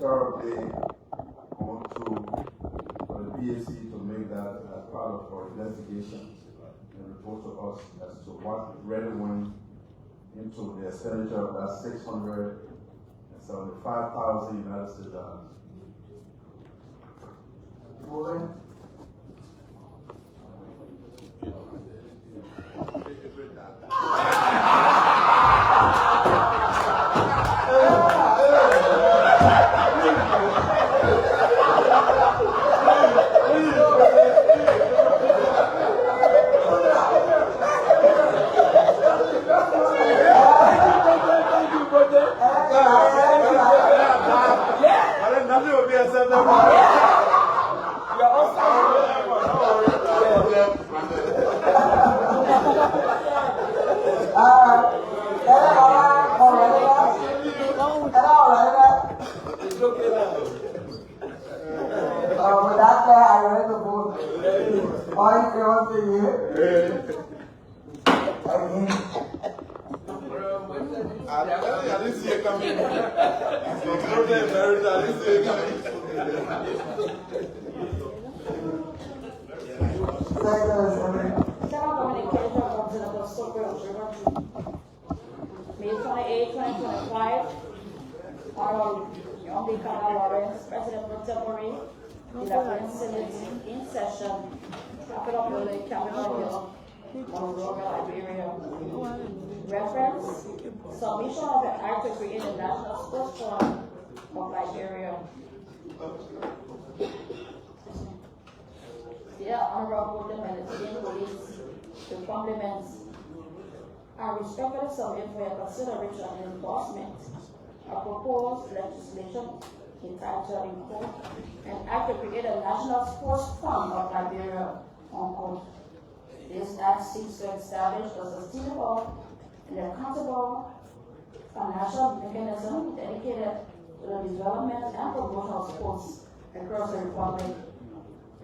preferably want to, for the PAC to make that as part of our investigation and report to us as to what really went into the expenditure of that $675,000 United States dollars. Moving. May 28, 2025, President Montgomery, Liberian Senate in session, Capitol Building, Capitol Hill, Monrovia, Liberia. Reference, submission of an act to create a national sports fund of Liberia. Dear Honorable Gentlemen, State Police, the compliments I respectfully submit for your consideration and endorsement a proposed legislation entitled in quote, an act to create a national sports fund of Liberia, unquote. This act seeks to establish a sustainable and accountable financial mechanism dedicated to the development and promotion of sports across the Republic.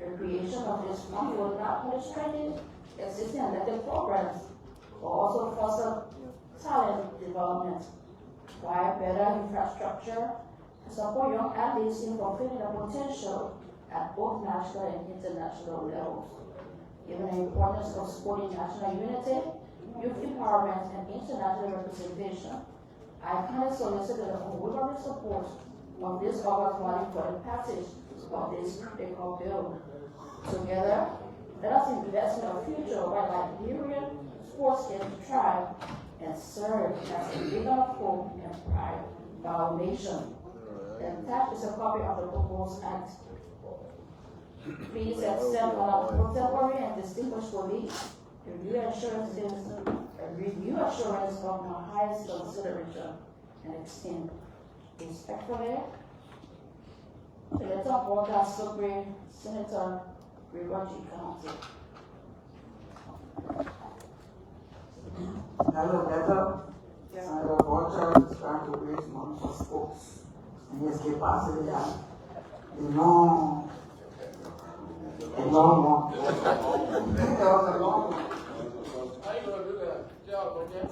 The creation of this fund will not only strengthen existing elected programs, but also foster talent development, provide better infrastructure, and support young athletes in fulfilling their potential at both national and international levels. Given the importance of supporting national unity, youth empowerment, and international representation, I kindly solicit the unwavering support of this August body for the passage of this critical bill. Together, let us invest in a future where Liberian sports can thrive and serve as a beacon of hope and pride for our nation. The attached is a copy of the proposed act. Please accept our contemporary and distinguished colleagues the review assurance of my highest consideration and extend respectfully to the top order Supreme Senator Liberia County. Hello, better. Senator Borcher is trying to raise money for sports in his capacity as a long one.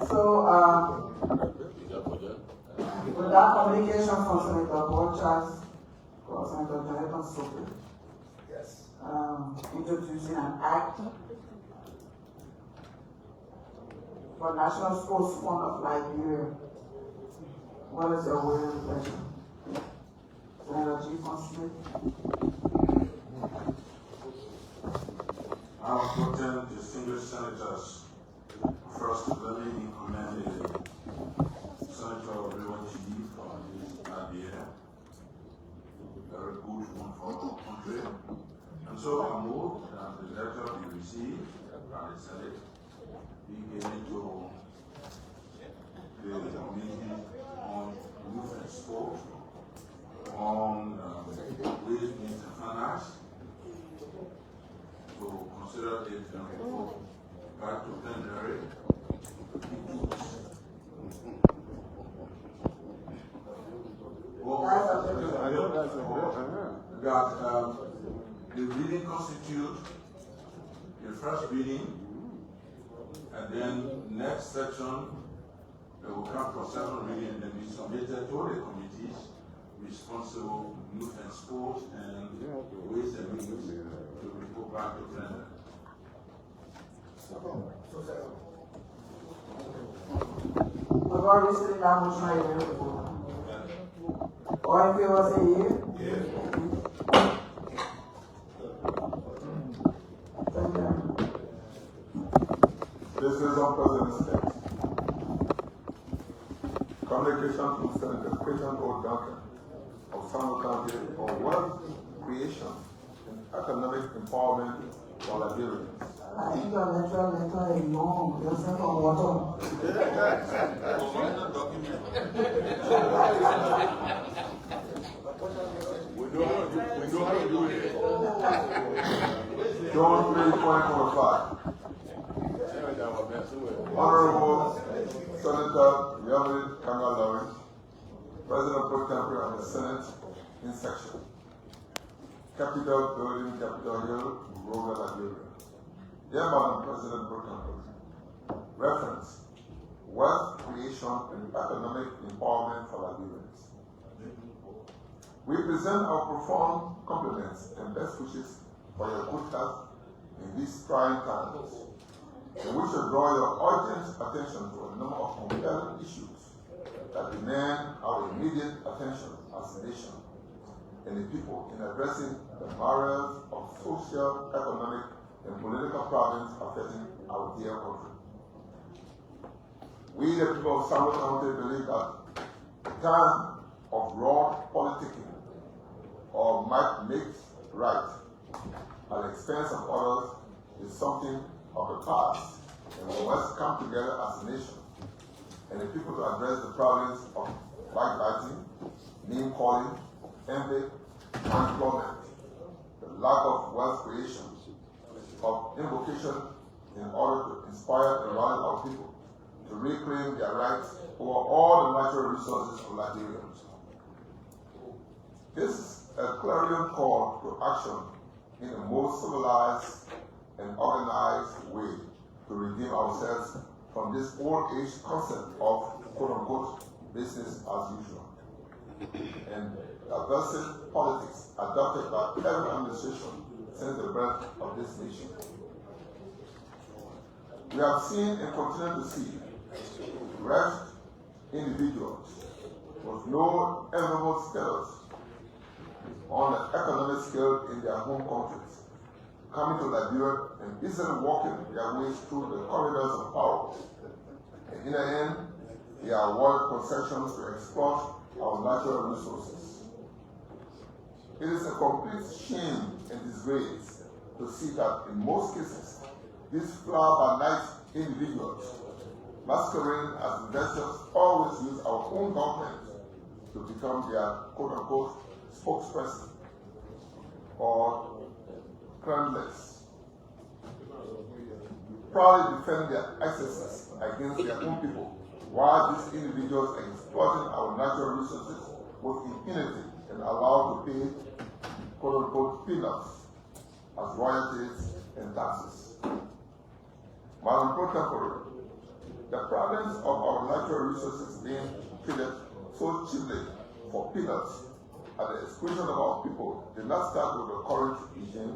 So, with that communication from Senator Borcher for Senator Jonathan Supreme, yes, introducing an act for National Sports Fund of Liberia. What is your will and pleasure? Senator Chief Smith. Our important distinguished senators, first let me commend Senator Liberian Chief for his idea. Very good one for our country. And so I move that the letter be received by the Senate, be given to the Committee on Youth and Sport, on Ways, Means and Finance, to consider it back to plenary. That the reading constitute the first reading, and then next section will come for second reading and then be submitted to the committees responsible youth and sports and ways and means to report back to Canada. We've already seen that motion again. All in favor say yea? Yeah. Thank you. This is on President's text. Communication from Senator Christian O. Duncan of Samuel County on wealth creation and economic empowerment for Liberians. I think your letter is long. You're sent on water. We know how to do it. John 3:20-25. Honorable Senator Yavin Kanga Lawrence, President Pro Tempore of the Senate in section. Capitol Building, Capitol Hill, Monrovia, Liberia. Dear Madam President Pro Tempore, reference, wealth creation and economic empowerment for Liberians. We present our profound compliments and best wishes for your good health in these trying times, and we shall draw your urgent attention to a number of compelling issues that demand our immediate attention as a nation and the people in addressing the myriad of social, economic, and political problems affecting our dear country. We, the people of Samuel County, believe that the time of raw politicking or might make right at the expense of others is something of the past, and we must come together as a nation and the people to address the problems of backbiting, name calling, envy, unemployment, the lack of wealth creation, of invocation in order to inspire and rally our people to reclaim their rights over all the natural resources of Liberia. This is a clarion call to action in a more civilized and organized way to redeem ourselves from this old age concept of quote-unquote business as usual and aversive politics adopted by every administration since the birth of this nation. We have seen and continue to see wretched individuals with no enviable status on an economic scale in their home countries, coming to Liberia and easily walking their ways through the corridors of power. And in the end, they are awarded concessions to exploit our natural resources. It is a complete shame and disgrace to see that in most cases, these flower-by-night individuals, masquerading as investors, always use our own government to become their quote-unquote spokesperson or crowdless, proudly defend their excesses against their own people, while these individuals are exploiting our natural resources with impunity and allowed to pay quote-unquote peanuts as royalties and taxes. Madam Pro Tempore, the problems of our natural resources being treated so cheaply for peanuts at the exclusion of our people did not start with the current regime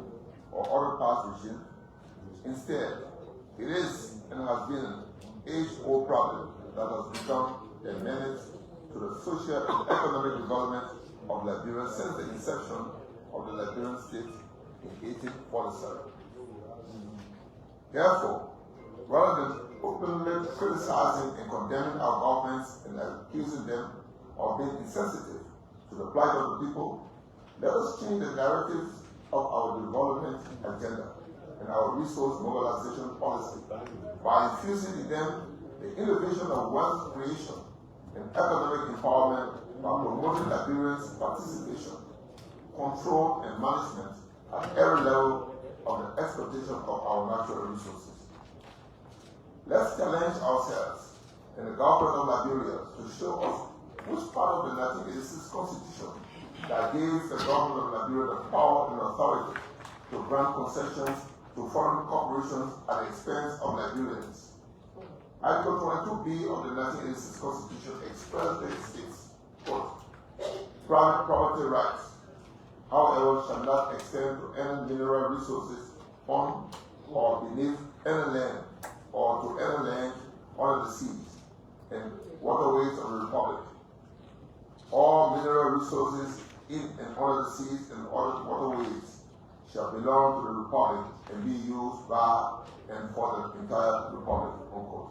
or other past regime. Instead, it is and has been an age-old problem that has become a menace to the social and economic development of Liberia since the inception of the Liberian state in 1847. Therefore, rather than openly criticizing and condemning our governments and accusing them of being insensitive to the plight of the people, let us change the narrative of our development agenda and our resource mobilization policy by infusing in them the innovation of wealth creation and economic empowerment by promoting Liberians' participation, control, and management at every level of the exploitation of our natural resources. Let's challenge ourselves and the government of Liberia to show us which part of the 1986 Constitution that gives the government of Liberia the power and authority to grant concessions to foreign corporations at the expense of Liberians. Article 22B of the 1986 Constitution expressly states, quote, Private property rights, however, shall not extend to any mineral resources on or beneath any land or to any land under the seas and waterways of the Republic. All mineral resources in and under the seas and other waterways shall belong to the Republic and be used by and for the entire Republic, unquote.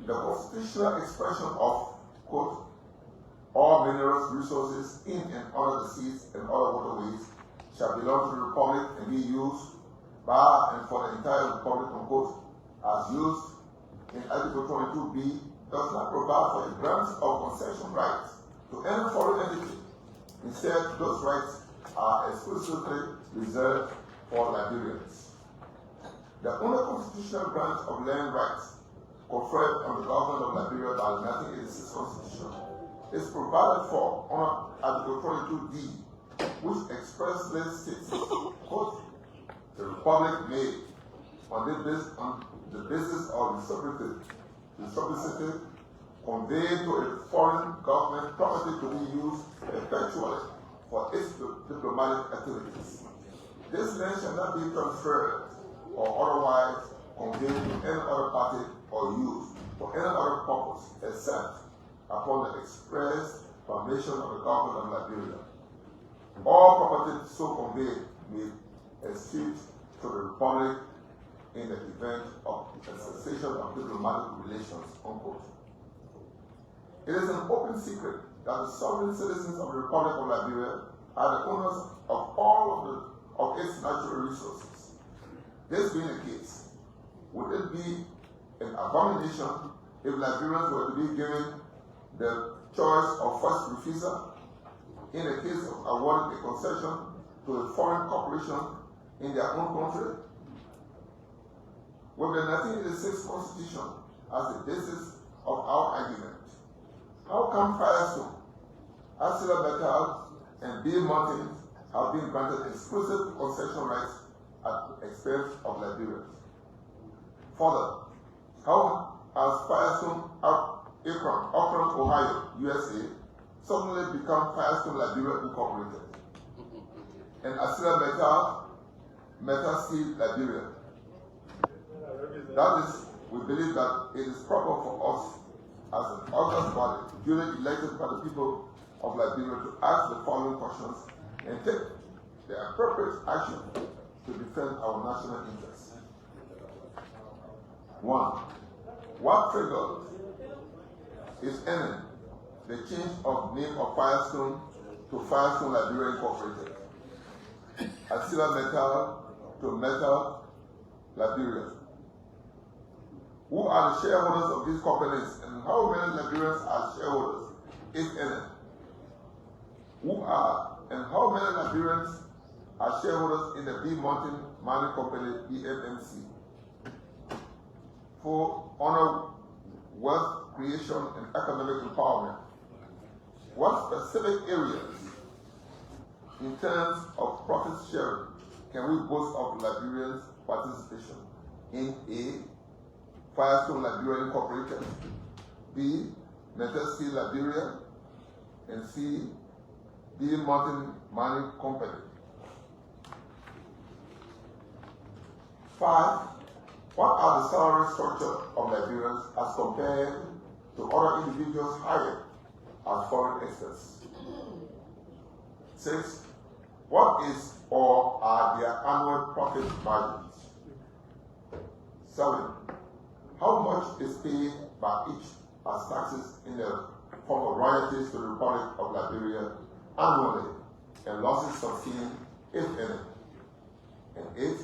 The constitutional expression of, quote, all mineral resources in and under the seas and other waterways shall belong to the Republic and be used by and for the entire Republic, unquote, as used in Article 22B, does not provide for a grant of concession rights to any foreign entity. Instead, those rights are exclusively reserved for Liberians. The only constitutional grant of land rights conferred on the government of Liberia by the 1986 Constitution is provided for under Article 22D, which expressly states, quote, the Republic may, on the basis of reciprocity, convey to a foreign government property to be used effectually for its diplomatic activities. This land shall not be transferred or otherwise conveyed to any other party or used for any other purpose except upon the express permission of the government of Liberia. All property so conveyed may escheat to the Republic in the event of a cessation of diplomatic relations, unquote. It is an open secret that the sovereign citizens of the Republic of Liberia are the owners of all of its natural resources. This being the case, would it be an abomination if Liberians were to be given the choice of first refusal in the case of awarding a concession to a foreign corporation in their own country? With the 1986 Constitution as the basis of our argument, how come Firestone, Asila Metal, and Bay Mountains have been granted exclusive concession rights at the expense of Liberians? Further, how has Firestone, Akron, Ohio, USA, suddenly become Firestone Liberia Incorporated, and Asila Metal Steel Liberia? That is, we believe that it is proper for us as an august body, duly elected by the people of Liberia, to ask the following questions and take the appropriate action to defend our national interests. 1. What triggered, if any, the change of name of Firestone to Firestone Liberia Incorporated, Asila Metal to Metal Liberia? Who are the shareholders of these companies, and how many Liberians are shareholders, if any? Who are and how many Liberians are shareholders in the B Mountain Mining Company, BMMC? For honor, wealth creation, and economic empowerment, what specific areas in terms of profit sharing can we boast of Liberians' participation in A, Firestone Liberia Incorporated, B, Metal Steel Liberia, and C, B Mountain Mining Company? 5. What are the salary structure of Liberians as compared to other individuals hired as foreign experts? 6. What is or are their annual profit margins? 7. How much is paid by each as taxes in the form of royalties to the Republic of Liberia annually, and losses sustained, if any? And 8.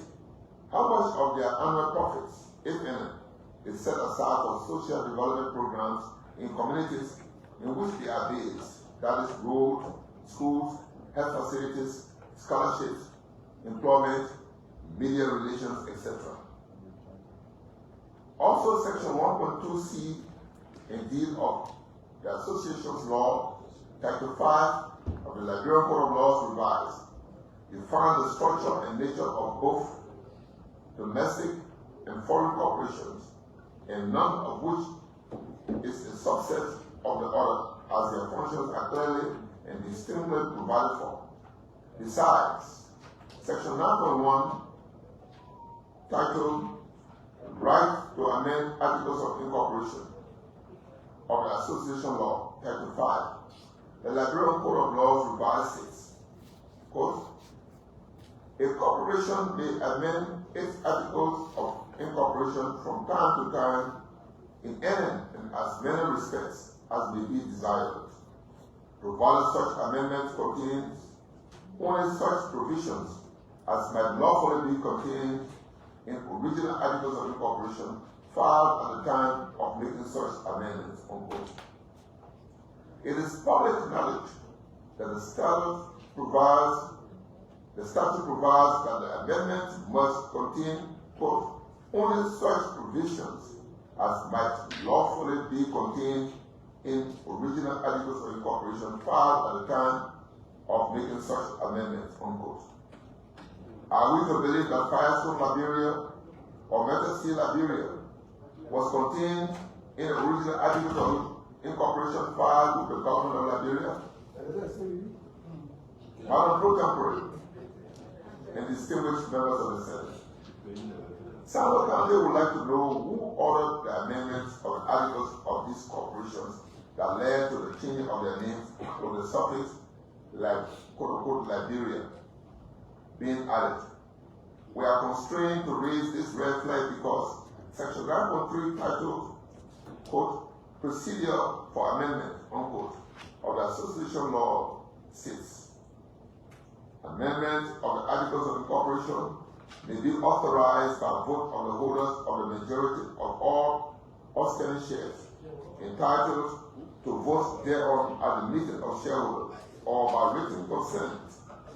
How much of their annual profits, if any, is set aside for social development programs in communities in which they are based, that is, roads, schools, health facilities, scholarships, employment, media relations, etc.? Also, Section 1.2c, indeed, of the Association's Law, Title 5 of the Liberian Code of Laws revised, define the structure and nature of both domestic and foreign corporations, and none of which is a subset of the other, as their functions are clearly and the stimulant provided for. Besides, Section 9.1, titled Right to Amend Articles of Incorporation of the Association Law, Title 5, the Liberian Code of Laws revised states, quote, a corporation may amend its articles of incorporation from time to time in any and as many respects as may be desired, provided such amendments contains only such provisions as might lawfully be contained in original articles of incorporation filed at the time of making such amendments, unquote. It is public knowledge that the statute provides that the amendments must contain, quote, only such provisions as might lawfully be contained in original articles of incorporation filed at the time of making such amendments, unquote. Are we to believe that Firestone Liberia or Metal Steel Liberia was contained in the original articles of incorporation filed with the government of Liberia? Madam Pro Tempore and distinguished members of the Senate, Sandwich County would like to know who ordered the amendments of the articles of these corporations that led to the changing of their names from the suffix, like quote-unquote Liberia, being added. We are constrained to raise this red flag because Section 9.3 titled, quote, Procedure for Amendment, unquote, of the Association Law states, amendment of the Articles of Incorporation may be authorized by vote of the holders of the majority of all outstanding shares entitled to vote thereon at the meeting of shareholders or by written consent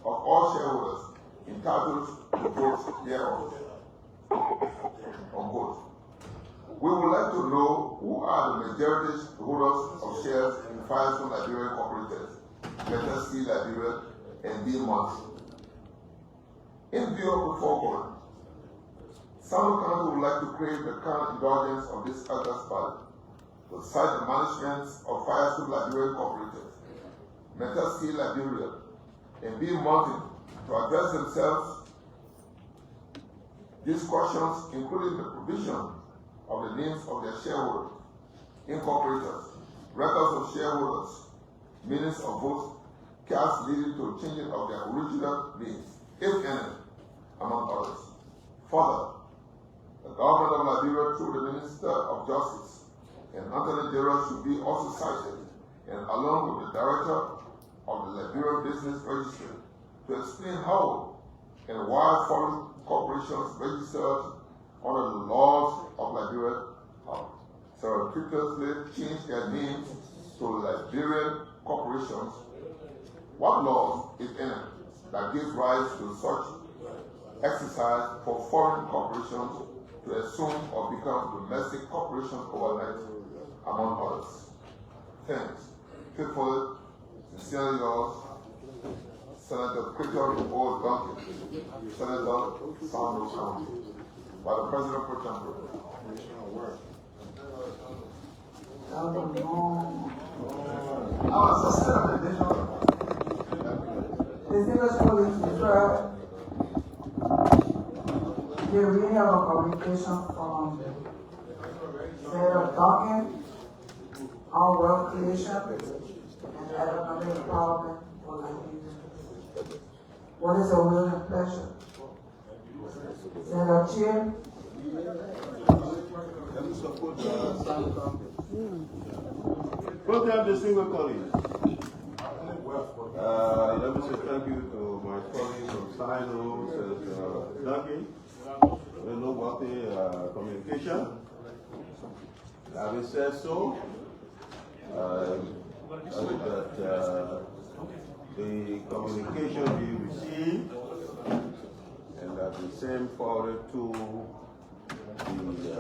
of all shareholders entitled to vote thereon, unquote. We would like to know who are the majority holders of shares in Firestone Liberia Incorporated, Metal Steel Liberia, and B Month. In view of the foregoing, Sandwich County would like to create the current indulgence of this August body to cite the management of Firestone Liberia Incorporated, Metal Steel Liberia, and B Mountain to address themselves these questions, including the provision of the names of their shareholders, incorporators, records of shareholders, minutes of votes cast leading to changing of their original names, if any, among others. Further, the government of Liberia, through the Minister of Justice and Attorney General, should be also cited, and along with the Director of the Liberian Business Registry, to explain how and why foreign corporations registered under the laws of Liberia have surreptitiously changed their names to Liberian corporations. What laws, if any, that give rise to such exercise for foreign corporations to assume or become domestic corporations overnight, among others? Thanks. Faithfully, sincerely yours, Senator Christian O. Duncan, Senator, Sandwich County, by the President Pro Tempore. Distinguished colleagues, here we have a communication from Senator Duncan on wealth creation and economic empowerment for Liberia. What is your will and pleasure? Senator Chair. Let me support Sandwich County. Program distinguished colleagues. Let me say thank you to my colleagues from Sino, Senator Duncan, no wealthy communication. Having said so, that the communication we received and that we send forward to the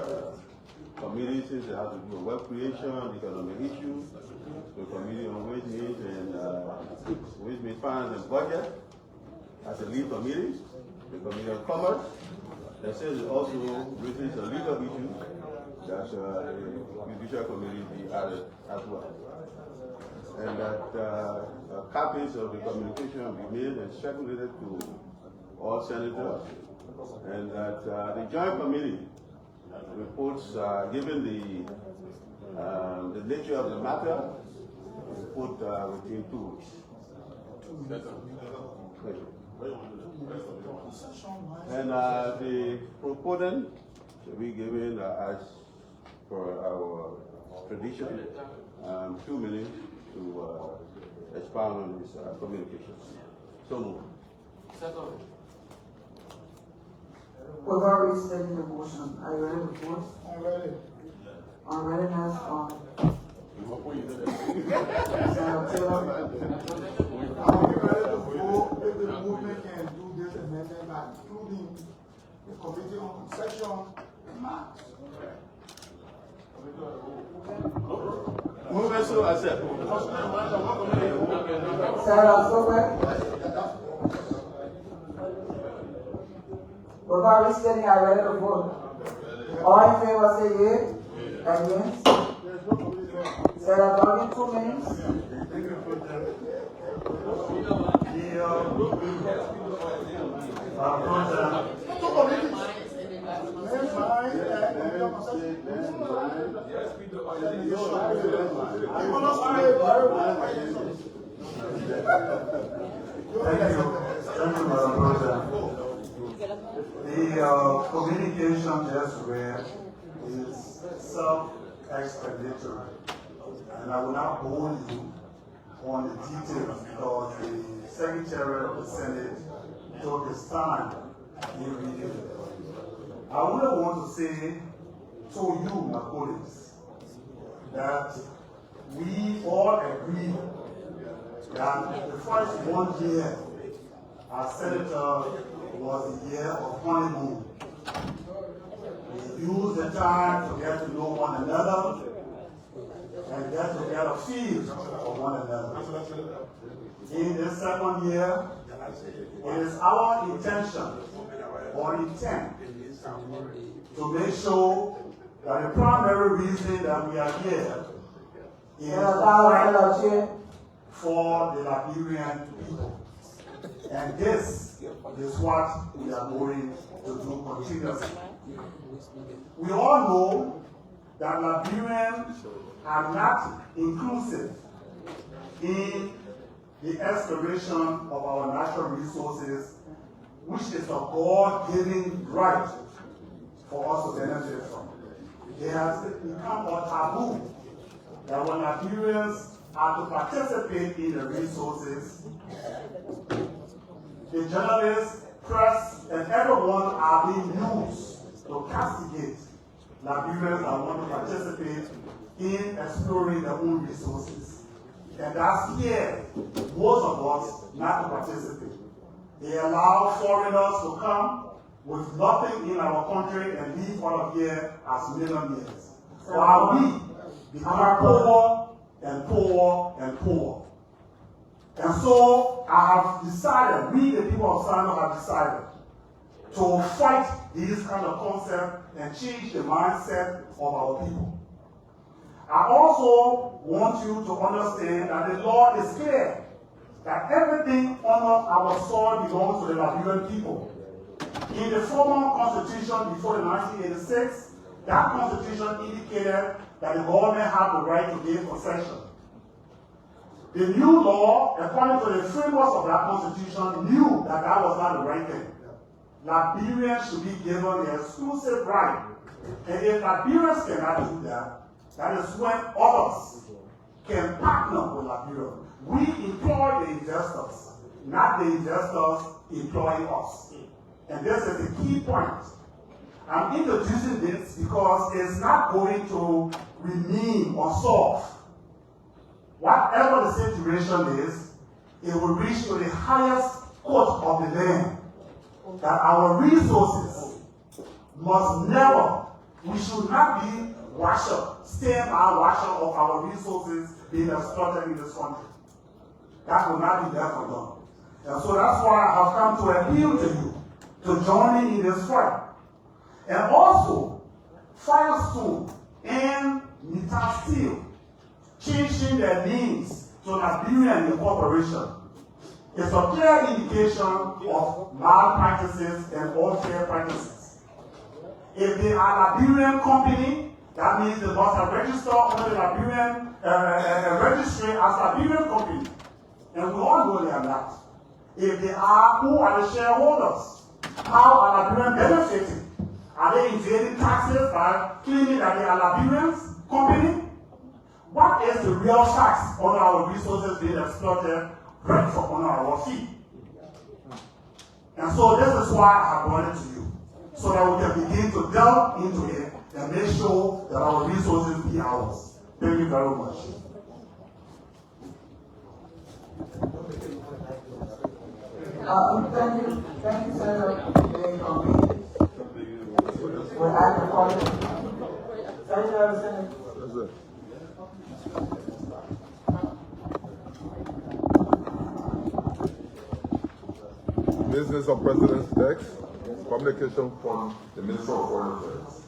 communities that have to do with wealth creation, economic issues, the committee on wage needs and wage needs finance and budget as a lead committee, the committee on commerce. That says it also raises a legal issue that the judicial committee be added as well. and that copies of the communication be made and circulated to all senators, and that the joint committee reports, given the nature of the matter, report within 2 weeks. And the proponent will be given, as per our tradition, 2 minutes to expound on his communications. So moved. We've already stated the motion. Are you ready to vote? I'm ready. On readiness, Senator Taylor. Are we ready to vote if the movement can do this amendment by including the committee on concession and March? Movement to accept. Senator Sobe. We've already stated are ready to vote. All in favor say yea. Against? Senator Duggan, 2 minutes. Thank you, Madam President. The communication just read is self-explanatory, and I will not bore you on the details because the Secretary of the Senate took his time in reading it. I only want to say to you, my colleagues, that we all agree that the first 1 year as senator was a year of honeymoon. We used the time to get to know one another and get to get a feel for one another. In this second year, it is our intention or intent to make sure that the primary reason that we are here is for the Liberian people. And this is what we are going to do continuously. We all know that Liberians are not inclusive in the exploration of our natural resources, which is a God-given right for us to benefit from. It has become a taboo that when Liberians are to participate in the resources, the journalists, press, and everyone are being used to castigate Liberians that want to participate in exploring their own resources. And that's here, most of us not to participate. They allow foreigners to come with nothing in our country and leave all of here as millionaires. While we become poorer and poorer and poorer. And so I have decided, we the people of Sino have decided to fight these kind of concepts and change the mindset of our people. I also want you to understand that the law is clear, that everything on our soil belongs to the Liberian people. In the former constitution before the 1986, that constitution indicated that the government had the right to give possession. The new law, according to the framework of that constitution, knew that that was not the right thing. Liberians should be given the exclusive right. And if Liberians cannot do that, that is when others can partner with Liberia. We employ the investors, not the investors employing us. And this is the key point. I'm introducing this because it's not going to remain or solve. Whatever the situation is, it will reach to the highest court of the land. That our resources must never, we should not be stand by washer of our resources being exploited in this country. That will not be left undone. And so that's why I have come to appeal to you to join me in this fight. And also, Firestone and Nita Steel changing their names to Liberian incorporation is a clear indication of malpractices and unfair practices. If they are Liberian company, that means they must have registered under the Liberian registry as Liberian company. And we all know they are not. If they are, who are the shareholders? How are Liberians benefiting? Are they evading taxes by claiming that they are Liberians company? What is the real tax on our resources being exploited right from under our feet? And so this is why I brought it to you, so that we can begin to delve into it and make sure that our resources be ours. Thank you very much. Thank you, Senator. We're at the point. Senator. Business of President's Desk, communication from the Minister of Foreign Affairs.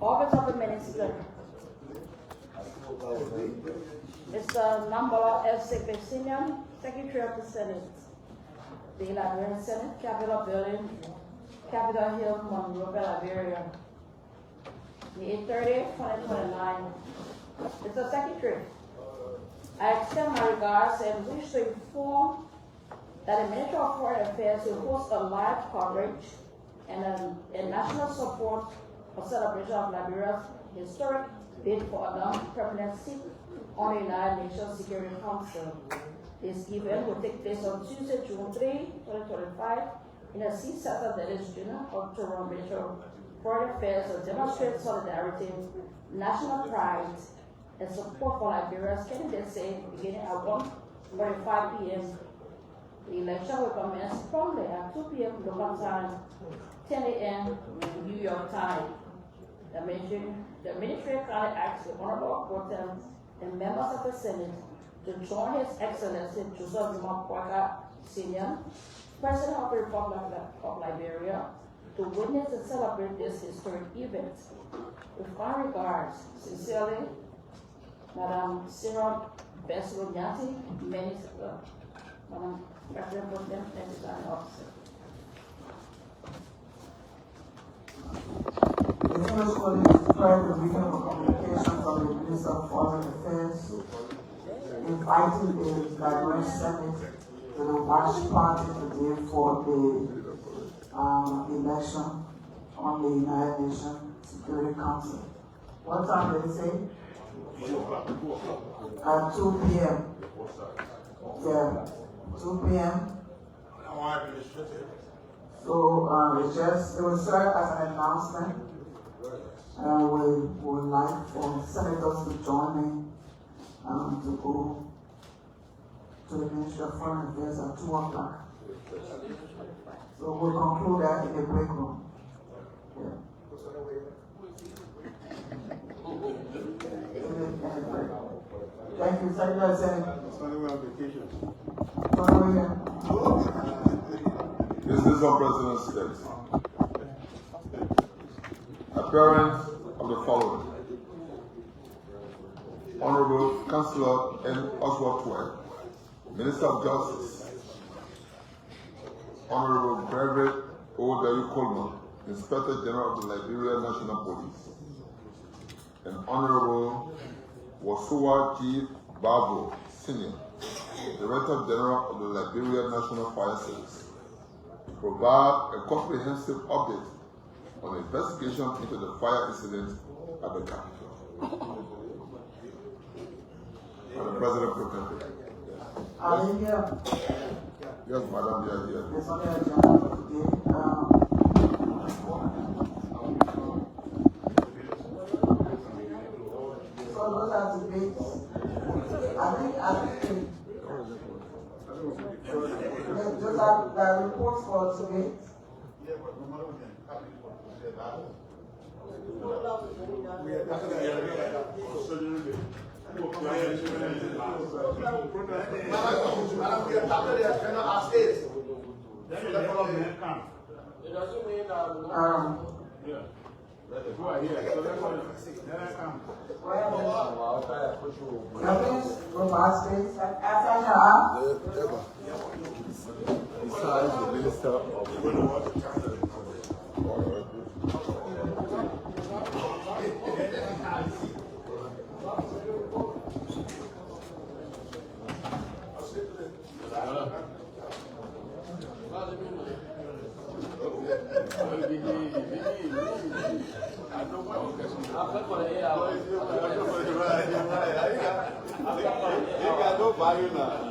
Office of the Minister. Mr. Nambala F. Senior, Secretary of the Senate. The Liberian Senate, Capitol Building, Capitol Hill, Monrovia, Liberia. May 30, 2029. Mr. Secretary, I extend my regards and wish to inform that the Ministry of Foreign Affairs will host a live coverage and a national support for celebration of Liberia's historic bid for a non-permanent seat on the United Nations Security Council. This event will take place on Tuesday, June 3, 2025, in a seat center that is Junior of Toronto Metro. Foreign Affairs will demonstrate solidarity, national pride, and support for Liberia's candidacy beginning at 1:45 p.m. The election will commence promptly at 2 p.m. local time, 10 a.m. New York time. The ministry kindly asks the Honorable Portem and members of the Senate to join His Excellency Joseph Zuma Kwaka Sr., President of the Republic of Liberia, to witness and celebrate this historic event. With kind regards, sincerely, Madam Sarah Besro-Nyati, Minister, Madam President Portem, and Design Officer. The first one is prior to reading of communication from the Minister of Foreign Affairs, inviting the Liberian Senate to the watch party today for the election on the United Nations Security Council. What time did it say? At 2 p.m. Yeah, 2 p.m. So it will serve as an announcement. We would like for senators to join me to go to the Ministry of Foreign Affairs at 2 o'clock. So we'll conclude that in the break room. Yeah. Thank you, Senator Senate. Business of President's Desk. Appearance of the following. Honorable Councillor N. Oswald Twell, Minister of Justice. Honorable Brevet O. W. Coleman, Inspector General of the Liberia National Police. And Honorable Wasua G. Babo, Sr., Director General of the Liberia National Fire Service, to provide a comprehensive update on the investigation into the fire incident at the Capitol. Madam President Pro Tempore. Are you here? Yes, Madam, we are here. There's only a agenda for today. So those are debates. I think those are the reports for today. Madam, we adopted the agenda as is. Then the development come. It doesn't mean Yeah. Who are here? So that's why then I come. Nothing from our space. After Besides the minister of no value now.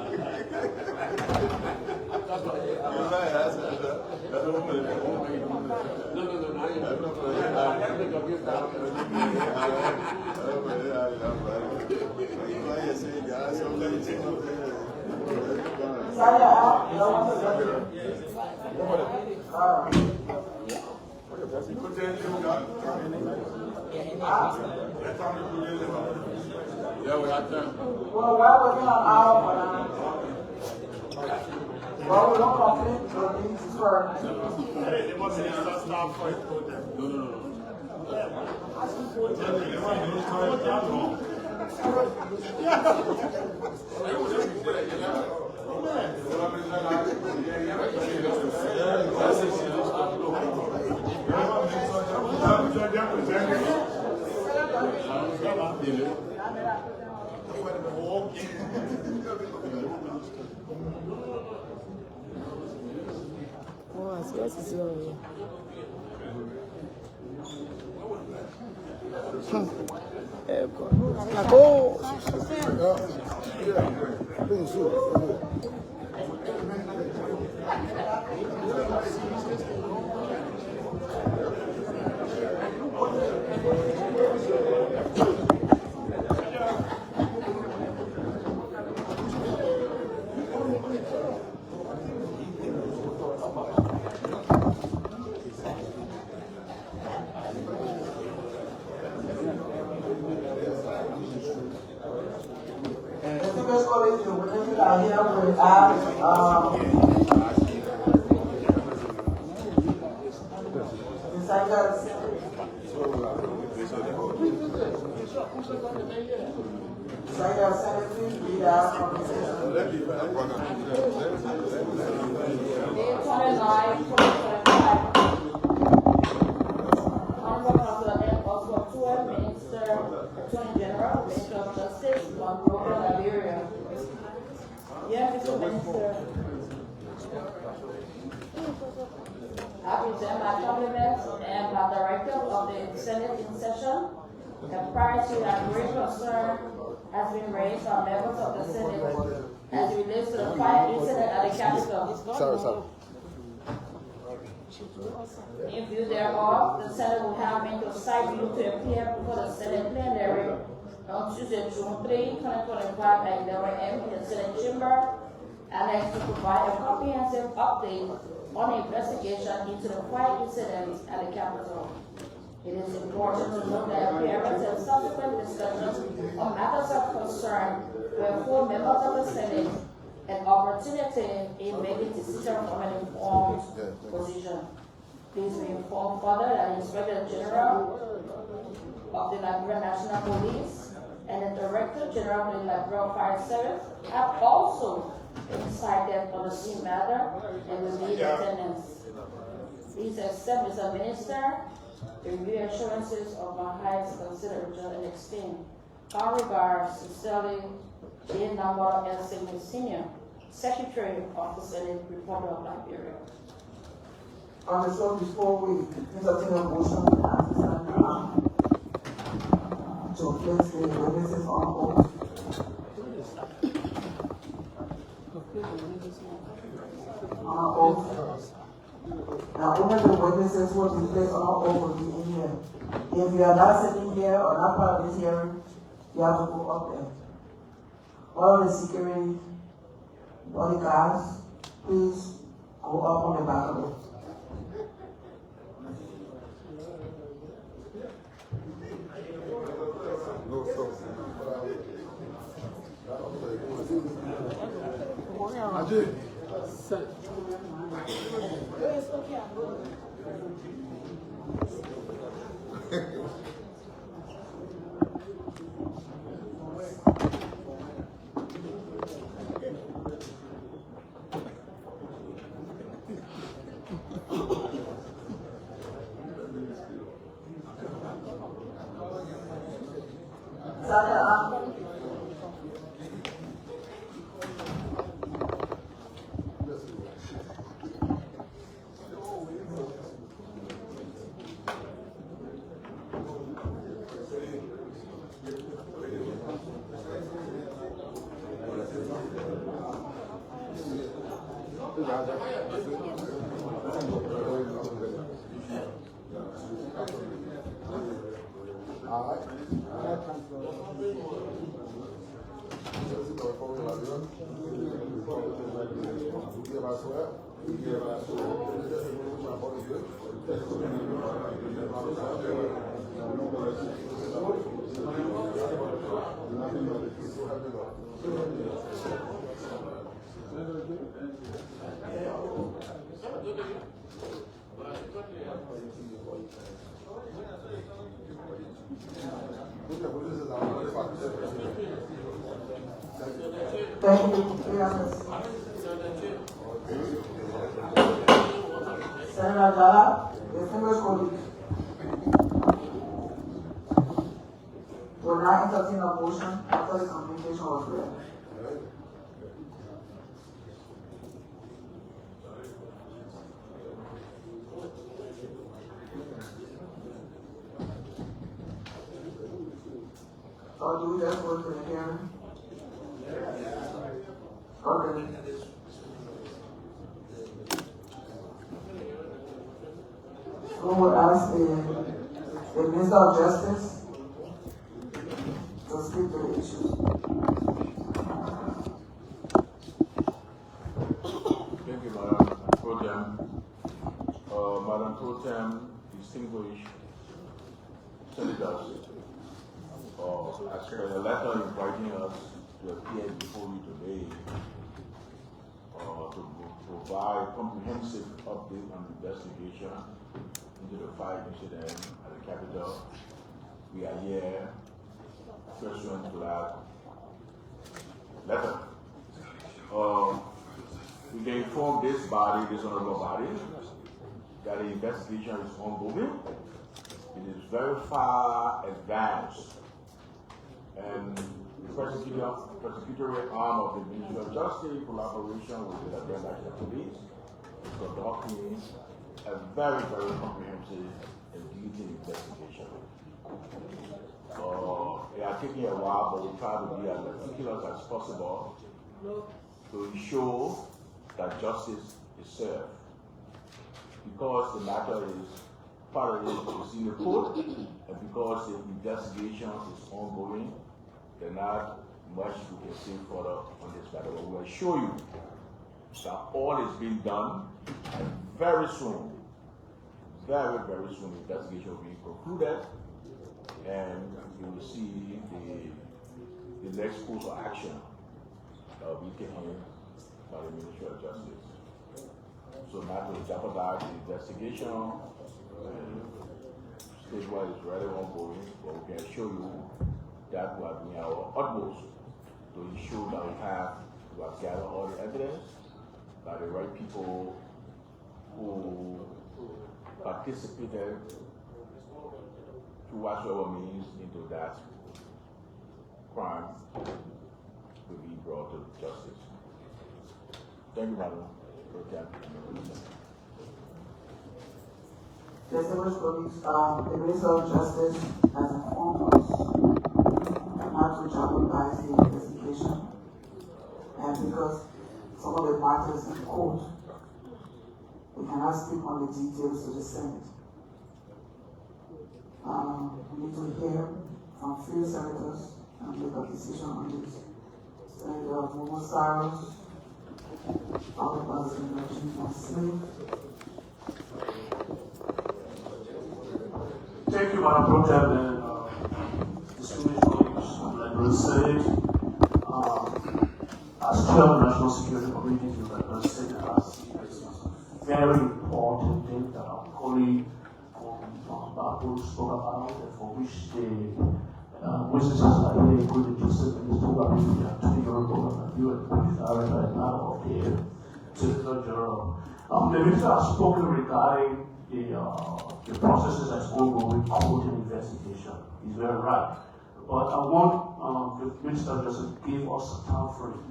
Yeah, we have time. well, we're working on our well, we don't complete the needs for. They must have start for it. No. Attorney General, Minister of Justice, Liberia. Yeah, Mr. Minister. I present my compliments and my director of the Senate in session. The prior to that great concern has been raised by members of the Senate as it relates to the fire incident at the Capitol. Sorry. In view thereof, the Senate will have me to cite you to appear before the Senate plenary on Tuesday, June 3, 2025 at 11 a.m. in the Senate chamber, and to provide a comprehensive update on the investigation into the fire incident at the Capitol. It is important to note that appearance and subsequent discussions on matters of concern will afford members of the Senate an opportunity in making decisions from an informed position. Please be informed further that the Inspector General of the Liberian National Police and the Director General of the Liberian Fire Service have also been cited on the same matter and will need attendance. Please accept, Mr. Minister, the reassurances of my highest consideration and esteem. Our regards, sincerely, J. Nambara L. Sigmund Sr., Secretary of the Senate, Republic of Liberia. So before we entertain a motion, to place the witnesses on hold. Now, only the witnesses will be placed on hold will be in here. If you are not sitting here or not part of this hearing, you have to go up there. All the security bodyguards, please go up on the balcony. No, Thank you. Senator Jala, distinguished colleagues, will now entertain a motion after the communication was read. Or do we just go to the hearing? Okay. Who would ask the Minister of Justice to speak to the issues? Thank you, Madam Pro Tem. Madam Pro Tem, distinguished senators, as per the letter inviting us to appear before you today to provide comprehensive update on the investigation into the fire incident at the Capitol. We are here pursuant to that letter. We can inform this body, this honorable body, that the investigation is ongoing. It is very far advanced, and the prosecutorial arm of the Ministry of Justice, in collaboration with the Liberian Senate Police, is conducting a very, very comprehensive and detailed investigation. It has taken a while, but we try to be as meticulous as possible to ensure that justice is served. Because the matter is, part of it is in the court, and because the investigation is ongoing, there's not much we can say further on this matter. But we will assure you that all is being done, and very soon, very, very soon, the investigation will be concluded, and you will see the next course of action be taken by the Ministry of Justice. So not to jeopardize the investigation, statewide is really ongoing, but we can assure you that we are doing our utmost to ensure that we have gathered all the evidence, that the right people who participated through whatsoever means into that crime will be brought to justice. Thank you, Madam Pro Tem. Distinguished colleagues, the Minister of Justice has informed us not to jeopardize the investigation, and because some of the matters in court, we cannot speak on the details to the Senate. We need to hear from few senators and make a decision on this. Senator Momo Saros, followed by Senator Jim Smith. Thank you, Madam Pro Tem, and distinguished colleagues of the Liberian Senate. as chair of the National Security Committee, you can consider as very important thing that our colleague from Babu spoke about, and for which the witnesses are here, including Joseph Minister Wabili and Tony Yoruba, and you and the director and of the Solicitor General. The minister has spoken regarding the processes that's going on with court investigation. He's very right. But I want the minister just to give us a time frame.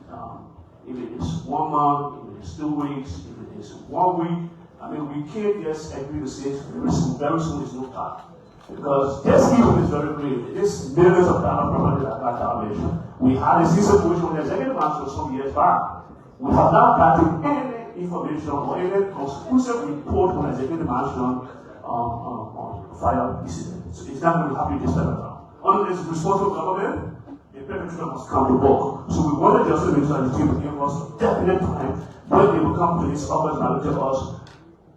If it is 1 month, if it is 2 weeks, if it is 1 week, I mean, we can't just agree to say very soon is no time. Because this issue is very clear. This millions of dollars property that got damaged. We had a situation with the executive council some years back. We have not gotten any information or any conclusive report from the executive mansion on fire incident. So it's not going to happen this time around. Under this responsible government, the perpetrator must come to work. So we wanted just to make sure the team to give us a definite time when they will come to this office and tell us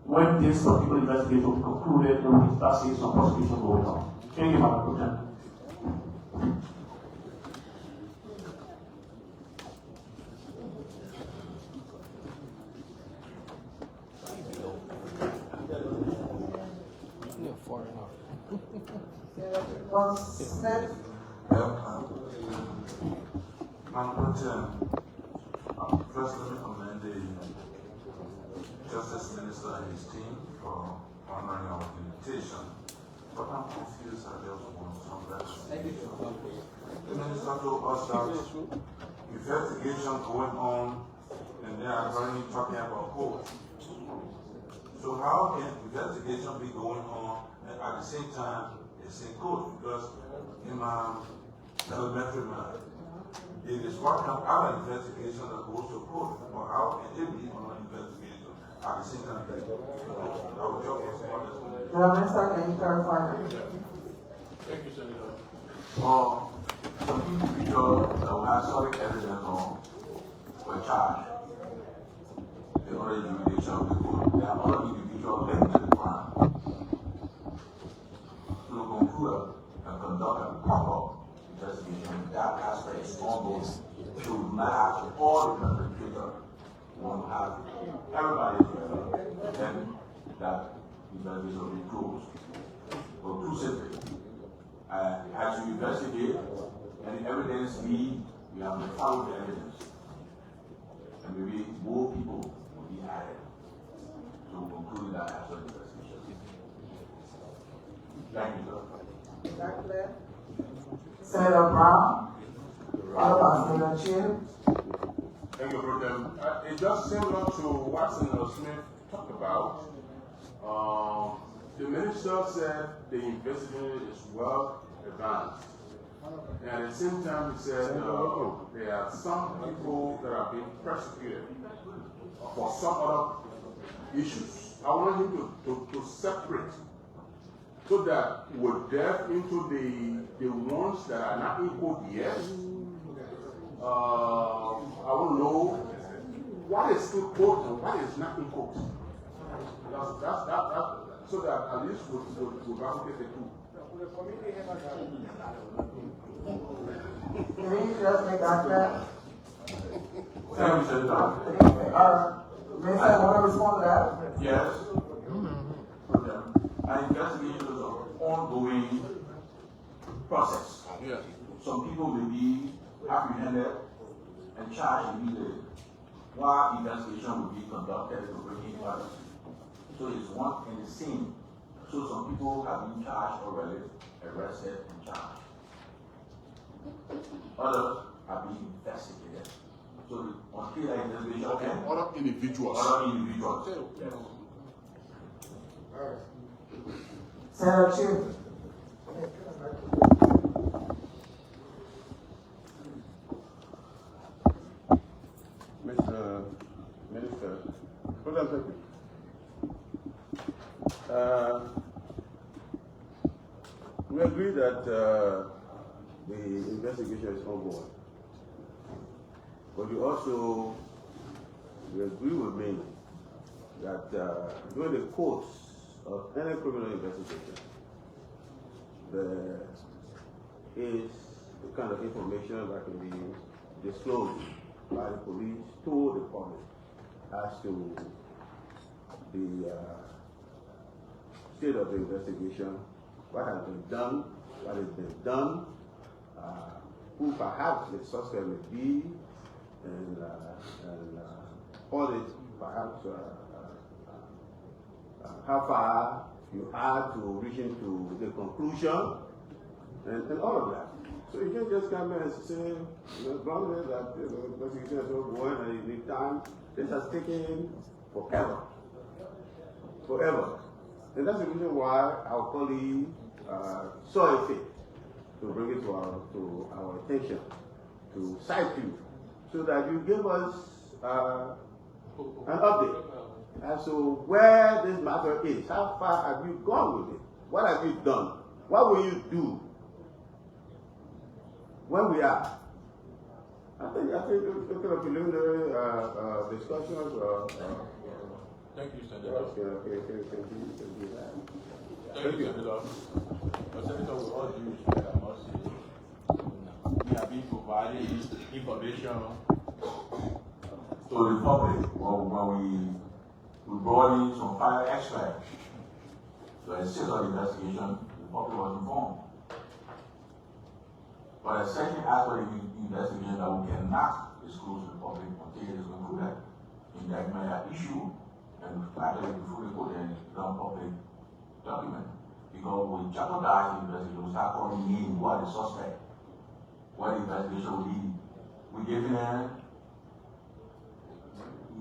when this particular investigation will be concluded and we can start seeing some prosecution going on. Thank you, Madam President. First, let me commend the Justice Minister and his team for honoring our invitation. But I'm confused. I just want some clarification. The minister told us that investigation going on, and they are currently talking about court. So how can investigation be going on and at the same time it's in court? Because in my elementary mind, it is what kind of investigation that goes to court, or how can it be on an investigation at the same time? I would just want to The minister, can you clarify that? Thank you, Senator. Some individuals that will have solid evidence on were charged. They already jurisdiction of the court. There are other individuals linked to the crime. To conclude and conduct a proper investigation, that aspect is ongoing. So we might have all the perpetrators. We want to have everybody together, then that investigation will be closed. But too simple. As you investigate, and the evidence we have to follow the evidence. And maybe more people will be added to conclude that actual investigation. Thank you, sir. Senator Brown, followed by Senator Chin. Thank you, Brother. It's just similar to what Senator Smith talked about. The minister said the investigation is well advanced. And at the same time, he said there are some people that are being persecuted for some other issues. I want him to separate so that we'll delve into the ones that are not in court yet. I want to know what is in court and what is not in court. That's so that at least we'll replicate the two. Can you just make that clear? Thank you, Senator. Minister, want to respond to that? Yes. Our investigation is an ongoing process. Yes. Some people may be apprehended and charged immediately, while investigation will be conducted to bring in others. So it's one and the same. So some people have been charged already, arrested and charged. Others are being investigated. So until that investigation ends, Other individuals. Yes. Senator Chin. Mr. Minister, we agree that the investigation is ongoing. But we agree with me that during the course of any criminal investigation, there is the kind of information that can be disclosed by the police to the public as to the state of the investigation, what has been done, what has been done, who perhaps the suspect may be, and audit perhaps how far you are to reaching to the conclusion, and all of that. So you can't just come and say, brother, that investigation is not going and you need time. This has taken forever. Forever. And that's the reason why our colleague saw it fit to bring it to our attention, to cite you, so that you give us an update as to where this matter is. How far have you gone with it? What have you done? What will you do when we are? I think preliminary discussions. Thank you, Senator. Thank you, Senator. Senator, with all due respect, I must say, we have been providing information to the public when we brought in some fire experts to assist on the investigation. The public was informed. But a second aspect of the investigation that we cannot disclose to the public until it is concluded. Indictment at issue and actually before the court and become public document. Because we jeopardize the investigation, we start calling names, who are the suspect, what the investigation will be. We giving them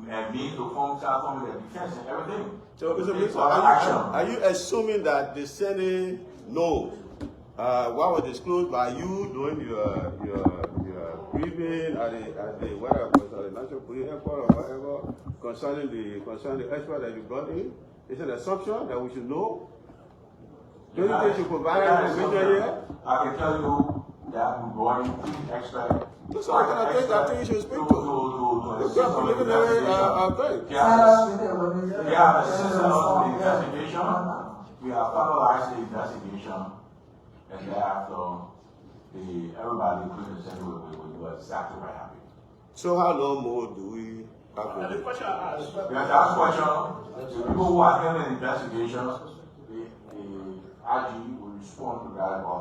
and means to start forming the defense and everything. So, Mr. Minister, are you assuming that the Senate knows what was disclosed by you during your briefing at the whether it was at the National Police Airport or whatever concerning the expert that you brought in? Is it an assumption that we should know? Don't you think you provide information here? I can tell you that we brought in 3 experts. So I think you should speak to assist on the investigation. They have assisted us in the investigation. We have finalized the investigation, and thereafter, everybody, including the Senate, will exactly what happened. So how long more do we have to do? You have to ask questions. The people who are handling the investigation, the IG will respond to that about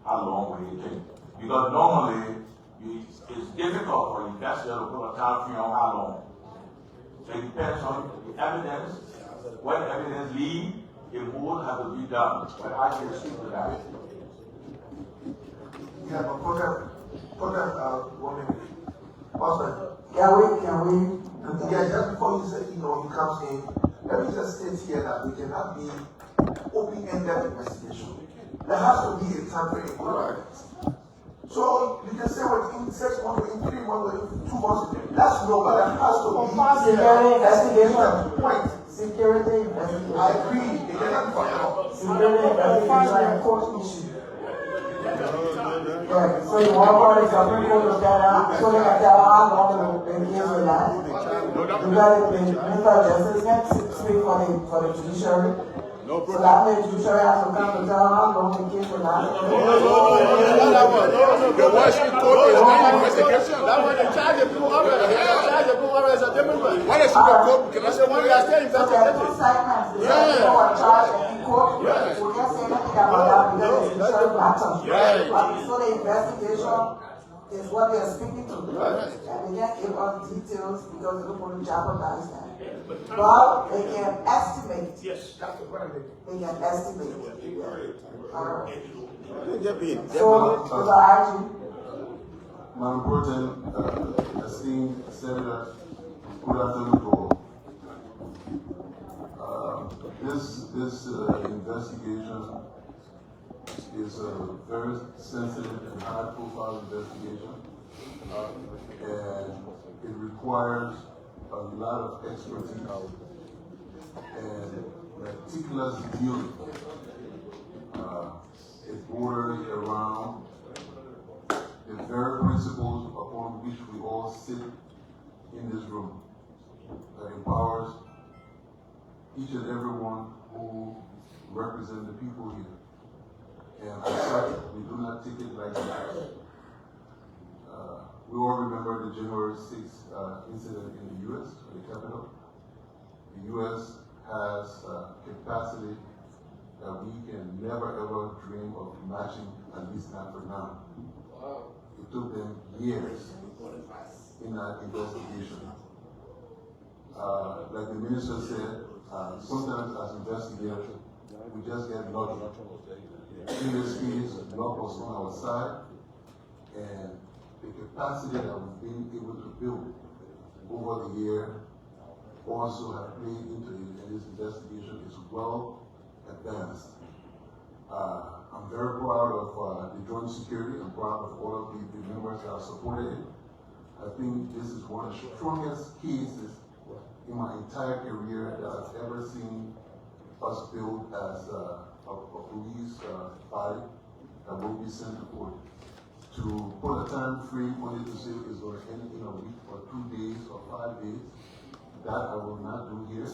how long will it take. Because normally, it's difficult for the investigator to put a time frame on how long. So it depends on the evidence, what evidence lead, it would have to be done. But I can speak to that. Yeah, but for that 1 minute. Husband. Can we? Yeah, just before you say, he comes in, let me just state here that we cannot be open-ended investigation. There has to be a time frame. Right. So you can say within 6 months, within 3 months, within 2 months. That's no, but there has to be Security investigation. Point. Security investigation. I agree. It cannot be forever. Security investigation and court issue. Yeah, so you want for the Supreme Court to tell them, so they can tell how long the case will last. You got the Minister of Justice can speak for the judiciary. No So that means you sure have to come to tell how long the case will last. The Washington Court is not investigation. That one they charge the people already. They charge the people already as a different one. Why is the court? Can I say when we are still investigating? Two segments. The people are charged in court. We can't say anything about that because the judiciary matter. So the investigation is what they are speaking to. And they can't give us details because they don't want to jeopardize that. Well, they can estimate. Yes, that's the right thing. They can estimate. All right. So, Mr. Madam President, esteemed Senator, good afternoon to all. This investigation is a very sensitive and high-profile investigation, and it requires a lot of expertise and meticulous viewing. It borders around the very principles upon which we all sit in this room, that empowers each and every one who represent the people here. And as such, we do not take it like that. We all remember the January 6th incident in the U.S., the Capitol. The U.S. has capacity that we can never ever dream of matching, at least not for now. It took them years in that investigation. Like the minister said, sometimes as investigators, we just get lucky. In this case, luck was on our side, and the capacity that we've been able to build over the year also have played into this investigation is well advanced. I'm very proud of the joint security. I'm proud of all of the members that have supported it. I think this is one of the strongest cases in my entire career that I've ever seen us build as a police body that will be sent to court. To put a time frame on it to say it's going to end in a week or 2 days or 5 days, that I will not do here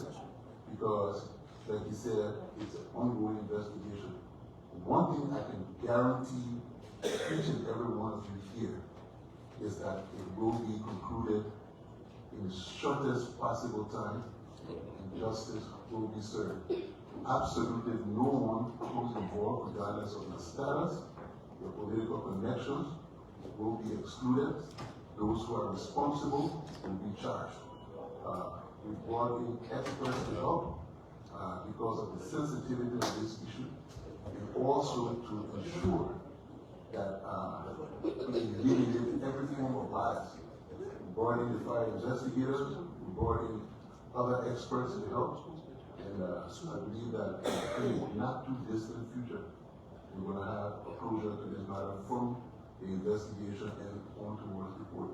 because, like you said, it's an ongoing investigation. One thing I can guarantee each and every one of you here is that it will be concluded in the shortest possible time and justice will be served. Absolutely no one who is involved, regardless of your status, your political connections, will be excluded. Those who are responsible will be charged. We brought in experts to help because of the sensitivity of this issue and also to ensure that we eliminate every form of bias. We brought in the fire investigators, we brought in other experts to help, and I believe that in the not too distant future, we're going to have a closure to this matter from the investigation and on towards the court.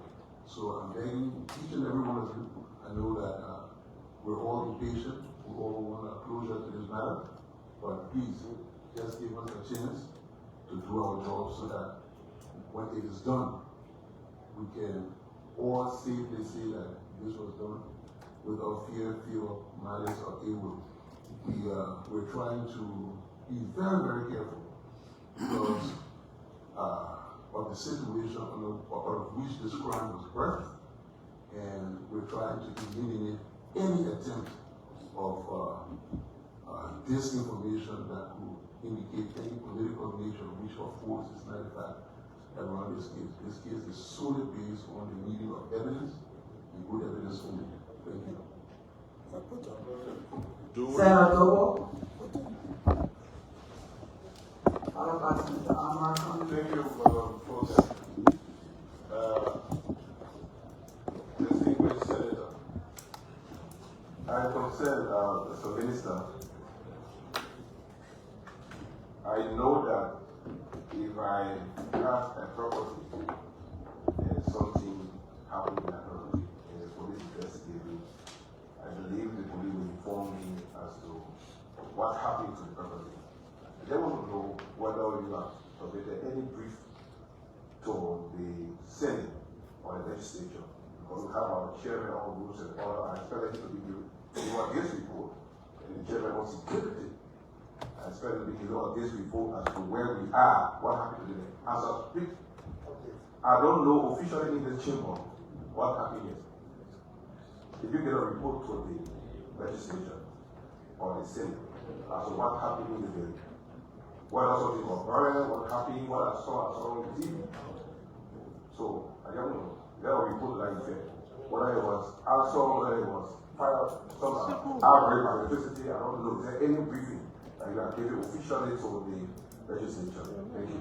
So I'm begging each and every one of you, I know that we're all impatient, we all want a closure to this matter, but please, just give us a chance to do our job so that when it is done, we can all safely say that this was done without fear, malice, or ill will. We're trying to be very, very careful because of the situation of which this crime was birthed, and we're trying to eliminate any attempt of disinformation that could indicate any political nature which of course is not in fact around this case. This case is solely based on the meeting of evidence and good evidence only. Thank you. Senator Dobo. Thank you, folks. Distinguished Senator, I concern as a minister. I know that if I have a property and something happened in that property and the police investigate, I believe the police will inform me as to what happened to the property. They want to know whether you have submitted any brief to the Senate or the legislature, because we have our chairman of the rules and order. I expect him to be given this report, and the chairman wants to give it. I expect him to be given this report as to where we are, what happened today. As I speak, I don't know officially in the chamber what happened yet. If you get a report to the legislature or the Senate as to what happened in the day, what I saw was burned, what happened, what I saw on the TV. So I don't know. There are reports like that. Whether it was assault, whether it was fire, some outbreak of electricity, I don't know. Is there any briefing that you have given officially to the legislature? Thank you.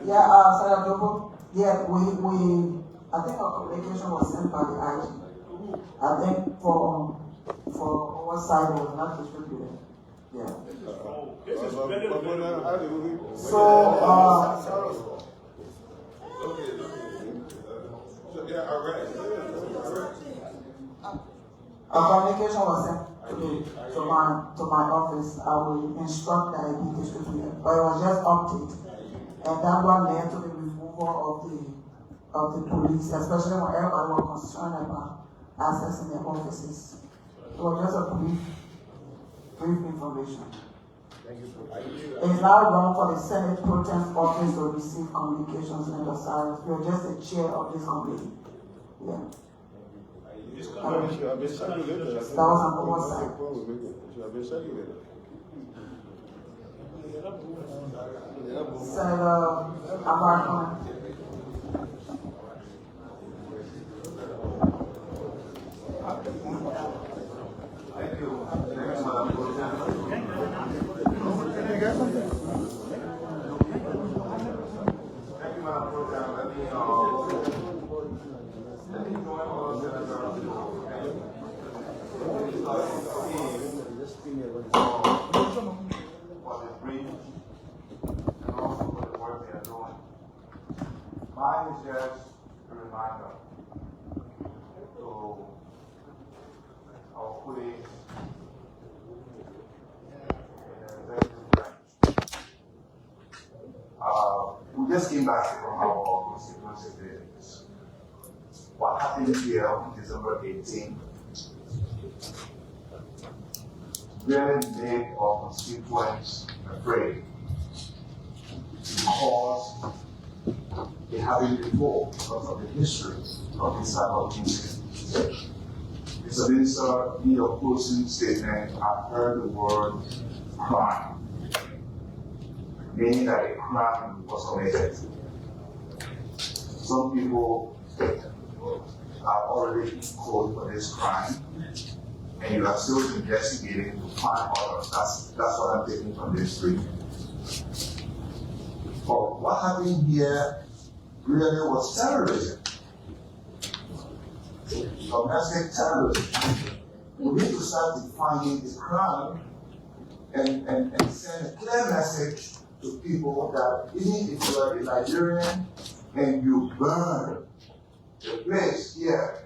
Yeah, Senator Dobo. Yeah, I think our communication was sent by the IG. I think for our side it was not distributed. Yeah. Our communication was sent to my office. I will instruct that it be distributed, but it was just updated. And that one led to the removal of the of the police, especially when everybody was concerned about accessing their offices. It was just a brief information. It's not wrong for the Senate Pro Tem office to receive communications in the Cyrus. You're just the chair of this committee. Yeah. That was an oversight. Senator Abarcon. Thank you. Madam Pro Tem. Let me join all senators for the brief and also for the work they are doing. Mine is just a reminder to our colleagues in the executive branch. We just came back from our constituency meetings. What happened here on December 18th really made our constituents afraid because they haven't before because of the history of this type of incident. Mr. Minister, in your closing statement, I heard the word crime, meaning that a crime was committed. Some people are already in court for this crime, and you are still investigating to find others. That's what I'm taking from this brief. But what happened here really was terrorism. Domestic terrorism. We need to start defining the crime and send a clear message to people that even if you are a Liberian and you burn the place here,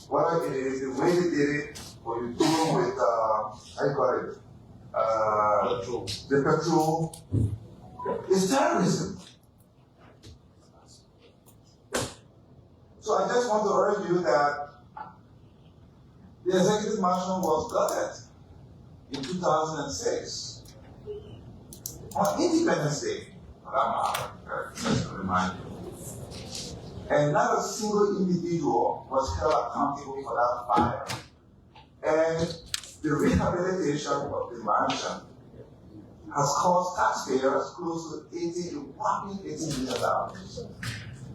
whether it is the way they did it or you do it with, how you call it? Petrol. The petrol is terrorism. So I just want to urge you that the executive mansion was gutted in 2006 on Independence Day, just to remind you. And not a single individual was held accountable for that fire. And the rehabilitation of the mansion has cost taxpayers close to a whopping $80 million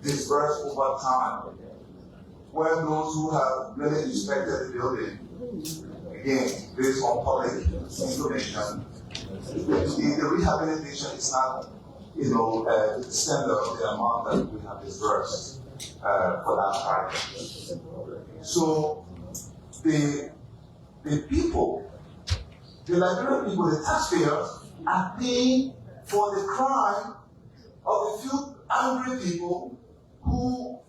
disbursed over time. Where those who have really inspected the building, again, based on public information, the rehabilitation is not, the extent of the amount that we have disbursed for that project. So the people, the Liberian people, the taxpayers, are paying for the crime of a few angry people who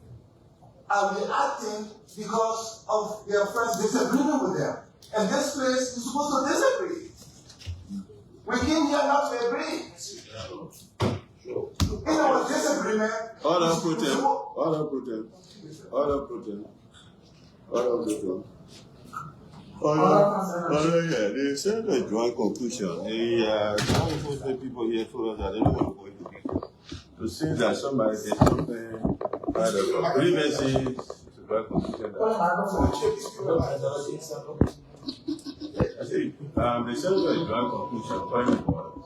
are reacting because of their friends' disagreement with them. And this place is supposed to disagree. We came here not to agree. In our disagreement, Order protest. Yeah, they said a joint conclusion. The people here told us that they don't want to go into detail. To say that somebody did something, kind of grievances, it's a joint conclusion. I think they said a joint conclusion, quite important.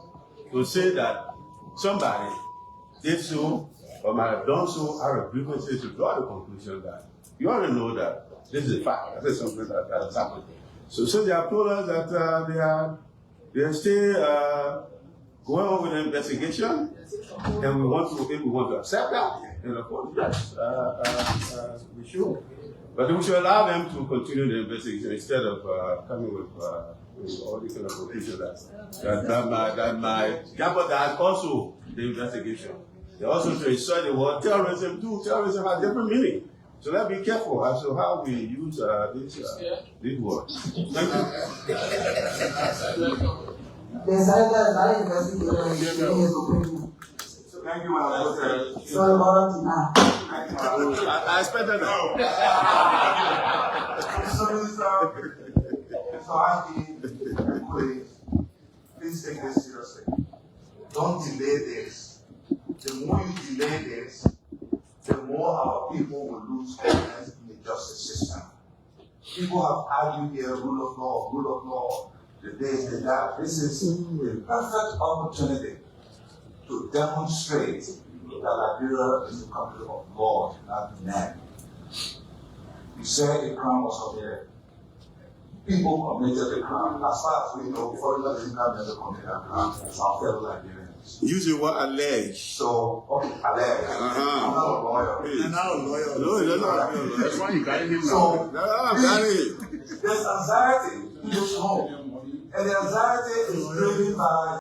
To say that somebody did so or might have done so out of grievances, to draw the conclusion that you ought to know that this is a fact. This is something that has happened. So they have told us that they are still going on with the investigation, and we want to accept that. And of course, yes, we should. But we should allow them to continue the investigation instead of coming with all these kind of conclusions that might jeopardize also the investigation. They also to insert the word terrorism too. Terrorism has different meaning. So let's be careful as to how we use these words. Thank you. The senator is not investigating his opinion. Thank you, Madam President. Sorry about that. Thank you, Madam President. I expected that. So, Mr. please take this seriously. Don't delay this. The more you delay this, the more our people will lose confidence in the justice system. People have argued here, rule of law, the this, the that. This is a perfect opportunity to demonstrate that Liberia is a country of law, not men. You say a crime was committed. People committed a crime. As far as we know, foreigners didn't come never committed a crime. It's our fellow Liberians. Using what allege. So, okay, allege. I'm not a lawyer. You're not a lawyer. No, you're not a lawyer. That's why you got him So, there's anxiety in this home. And the anxiety is driven by